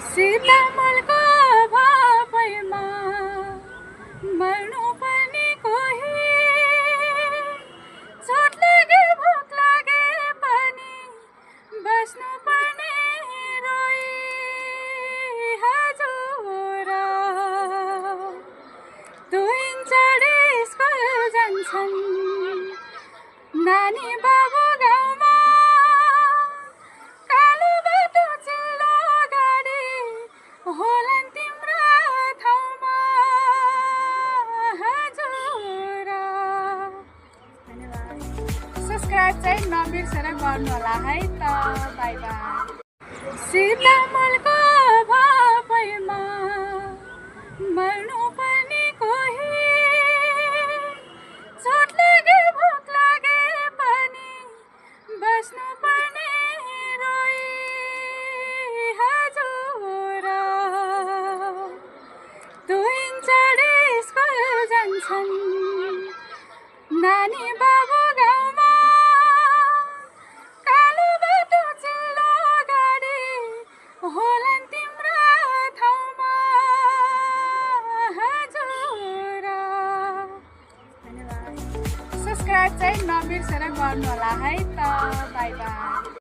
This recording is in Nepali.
सीतामलको भापैमा मर्नु पनि कोही, चोट लागे भोक लागे पनि बस्नु पनि रोई। हजुर दुई चढी स्कुल जान्छन् नानी बाबु गाउँमा, कालो बाटो चिल्लो गाडी होलान् तिम्रो ठाउँमा। हजुर सब्सक्राइब चाहिँ नबिर्सेर गर्नु होला है त। By by. सीतामलको भापैमा मर्नु पनि कोही, चोट लागे भोक लागे पनि बस्नु पनि रोई। हजुर दुई चढी स्कुल जान्छन् नानी बाबु गाउँमा, कालो बाटो चिल्लो गाडी होलान् तिम्रो ठाउँमा। हजुर सब्सक्राइब चाहिँ नबिर्सेर गर्नु होला है त। By by.